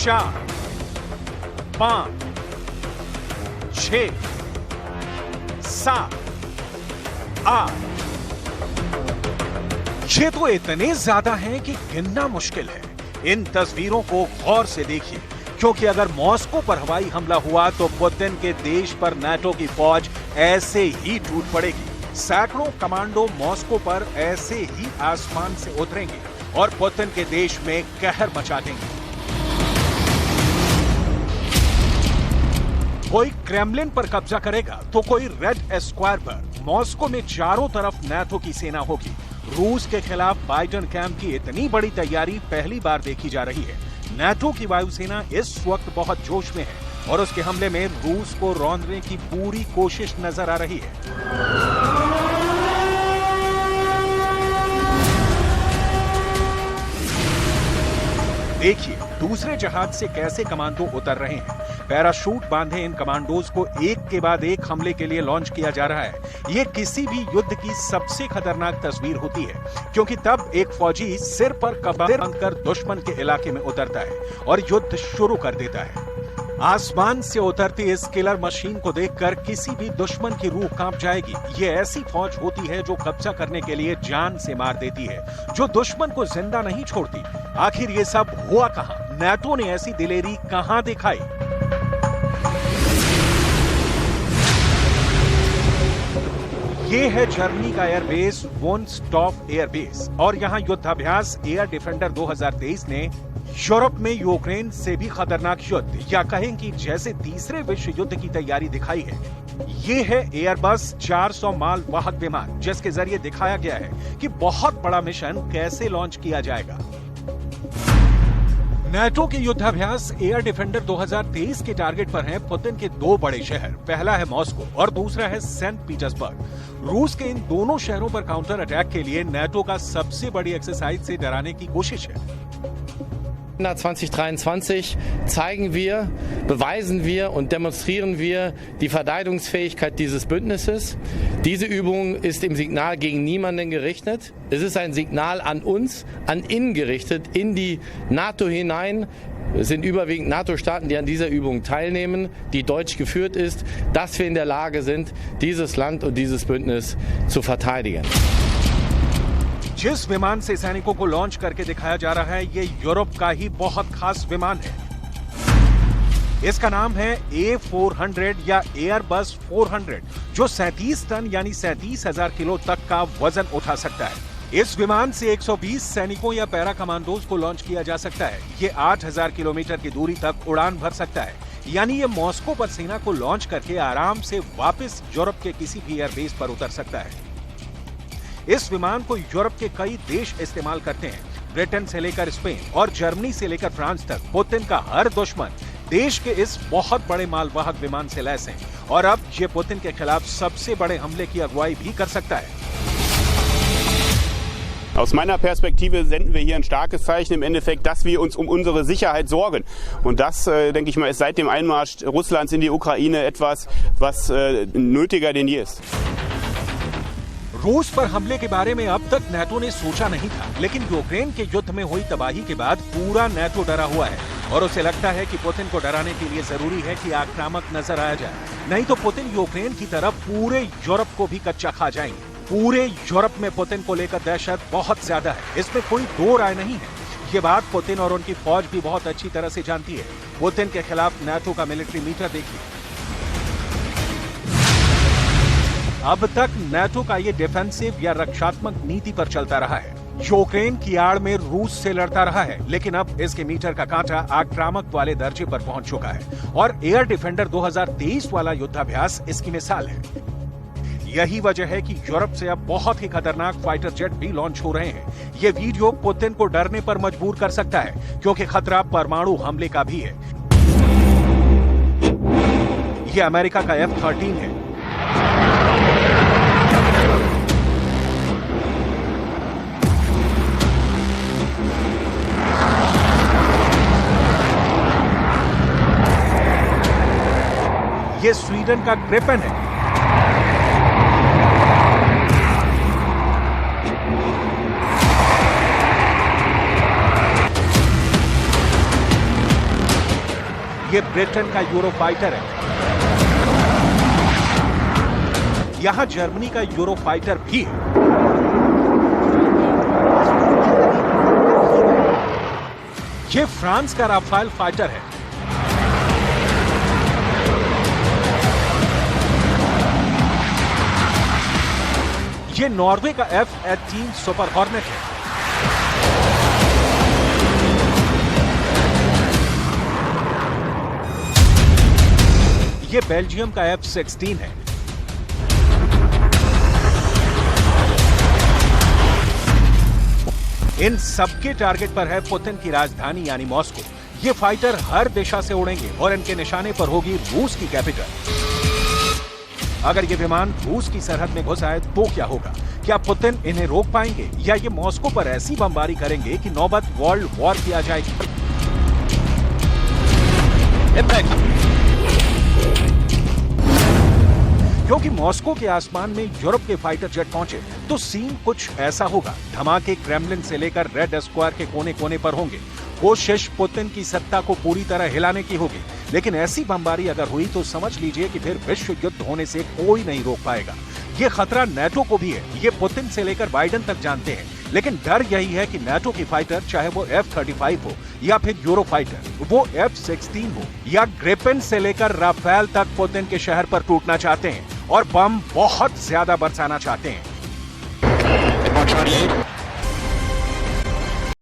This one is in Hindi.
4, 5, 6, 7, 8। ये तो इतने ज्यादा हैं कि गिनना मुश्किल है। इन तस्वीरों को गौर से देखिए, क्योंकि अगर मॉस्को पर हवाई हमला हुआ तो पुतिन के देश पर नाटो की फौज ऐसे ही टूट पड़ेगी। सैकड़ों कमांडो मॉस्को पर ऐसे ही आसमान से उतरेंगे और पुतिन के देश में कहर मचा देंगे। कोई क्रेमलिन पर कब्जा करेगा तो कोई रेड स्क्वायर पर। मॉस्को में चारों तरफ नाटो की सेना होगी। रूस के खिलाफ बाइडेन कैंप की इतनी बड़ी तैयारी पहली बार देखी जा रही है। नाटो की वायुसेना इस वक्त बहुत जोश में है और उसके हमले में रूस को रौंदने की पूरी कोशिश नजर आ रही है। देखिए दूसरे जहाज से कैसे कमांडो उतर रहे हैं। पैराशूट बांधे इन कमांडोज को एक के बाद एक हमले के लिए लॉन्च किया जा रहा है। ये किसी भी युद्ध की सबसे खतरनाक तस्वीर होती है, क्योंकि तब एक फौजी सिर पर कपड़े बांधकर दुश्मन के इलाके में उतरता है और युद्ध शुरू कर देता है। आसमान से उतरती इस किलर मशीन को देखकर किसी भी दुश्मन की रूह कांप जाएगी। ये ऐसी फौज होती है जो कब्जा करने के लिए जान से मार देती है, जो दुश्मन को जिंदा नहीं छोड़ती। आखिर ये सब हुआ कहां? नाटो ने ऐसी दिलेरी कहां दिखाई? ये है जर्मनी का एयरबेस वुन्स्टॉफ एयरबेस और यहाँ युद्धाभ्यास एयर डिफेंडर 2023 ने यूरोप में यूक्रेन से भी खतरनाक युद्ध, या कहें कि जैसे तीसरे विश्व युद्ध की तैयारी दिखाई है। ये है एयरबस 400 माल वाहक विमान, जिसके जरिए दिखाया गया है कि बहुत बड़ा मिशन कैसे लॉन्च किया जाएगा। नाटो के युद्धाभ्यास एयर डिफेंडर 2023 के टारगेट पर हैं पुतिन के दो बड़े शहर। पहला है मॉस्को और दूसरा है सेंट पीटर्सबर्ग। रूस के इन दोनों शहरों पर काउंटर अटैक के लिए नाटो का सबसे बड़ी एक्सरसाइज से डराने की कोशिश है। 2023 zeigen wir, beweisen wir und demonstrieren wir die Verteidigungsfähigkeit dieses Bündnisses. Diese Übung ist im Signal gegen niemanden gerichtet. Es ist ein Signal an uns, an innen gerichtet, in die NATO hinein. Es sind überwiegend NATO-Staaten, die an dieser Übung teilnehmen, die deutsch geführt ist, dass wir in der Lage sind, dieses Land und dieses Bündnis zu verteidigen. जिस विमान से सैनिकों को लॉन्च करके दिखाया जा रहा है, ये यूरोप का ही बहुत खास विमान है। इसका नाम है A400 या एयरबस 400, जो 37 टन यानी 37,000 किलो तक का वजन उठा सकता है। इस विमान से 120 सैनिकों या पैरा कमांडोज को लॉन्च किया जा सकता है। ये 8,000 किलोमीटर की दूरी तक उड़ान भर सकता है, यानी ये मॉस्को पर सेना को लॉन्च करके आराम से वापस यूरोप के किसी भी एयरबेस पर उतर सकता है। इस विमान को यूरोप के कई देश इस्तेमाल करते हैं। ब्रिटेन से लेकर स्पेन और जर्मनी से लेकर फ्रांस तक पुतिन का हर दुश्मन देश के इस बहुत बड़े मालवाहक विमान से लैस है और अब ये पुतिन के खिलाफ सबसे बड़े हमले की अगुवाई भी कर सकता है। Aus meiner Perspektive senden wir hier ein starkes Zeichen im Endeffekt, dass wir uns um unsere Sicherheit sorgen. Und das, denke ich mal, ist seit dem Einmarsch Russlands in die Ukraine etwas, was nötiger denn je ist. रूस पर हमले के बारे में अब तक नाटो ने सोचा नहीं था, लेकिन यूक्रेन के युद्ध में हुई तबाही के बाद पूरा नाटो डरा हुआ है और उसे लगता है कि पुतिन को डराने के लिए जरूरी है कि आक्रामक नजर आया जाए, नहीं तो पुतिन यूक्रेन की तरफ पूरे यूरोप को भी कच्चा खा जाएंगे। पूरे यूरोप में पुतिन को लेकर दहशत बहुत ज्यादा है, इसमें कोई दो राय नहीं है। ये बात पुतिन और उनकी फौज भी बहुत अच्छी तरह से जानती है। पुतिन के खिलाफ नाटो का मिलिट्री मीटर देखिए। अब तक नाटो का ये डिफेंसिव या रक्षात्मक नीति पर चलता रहा है। यूक्रेन की आड़ में रूस से लड़ता रहा है, लेकिन अब इसके मीटर का कांटा आक्रामक वाले दर्जे पर पहुंच चुका है और एयर डिफेंडर 2023 वाला युद्धाभ्यास इसकी मिसाल है। यही वजह है कि यूरोप से अब बहुत ही खतरनाक फाइटर जेट भी लॉन्च हो रहे हैं। ये वीडियो पुतिन को डरने पर मजबूर कर सकता है, क्योंकि खतरा परमाणु हमले का भी है। ये अमेरिका का F-13 है। ये स्वीडन का ग्रिपेन है। ये ब्रिटेन का यूरोफाइटर है। यहां जर्मनी का यूरोफाइटर भी है। ये फ्रांस का राफेल फाइटर है। ये नॉर्वे का F-18 सुपर हॉर्नेट है। ये बेल्जियम का F-16 है। इन सबके टारगेट पर है पुतिन की राजधानी यानी मॉस्को। ये फाइटर हर दिशा से उड़ेंगे और इनके निशाने पर होगी रूस की कैपिटल। अगर ये विमान रूस की सरहद में घुस आए तो क्या होगा? क्या पुतिन इन्हें रोक पाएंगे या ये मॉस्को पर ऐसी बमबारी करेंगे कि नौबत वर्ल्ड वॉर की आ जाएगी? क्योंकि मॉस्को के आसमान में यूरोप के फाइटर जेट पहुंचे तो सीन कुछ ऐसा होगा। धमाके क्रेमलिन से लेकर रेड स्क्वायर के कोने कोने पर होंगे। कोशिश पुतिन की सत्ता को पूरी तरह हिलाने की होगी, लेकिन ऐसी बमबारी अगर हुई तो समझ लीजिए कि फिर विश्व युद्ध होने से कोई नहीं रोक पाएगा। ये खतरा नेटो को भी है, ये पुतिन से लेकर बाइडेन तक जानते हैं। लेकिन डर यही है कि नेटो की फाइटर, चाहे वो F-35 हो या फिर यूरोफाइटर, वो F-16 हो या ग्रिपेन से लेकर राफेल तक पुतिन के शहर पर टूटना चाहते हैं और बम बहुत ज्यादा बरसाना चाहते हैं।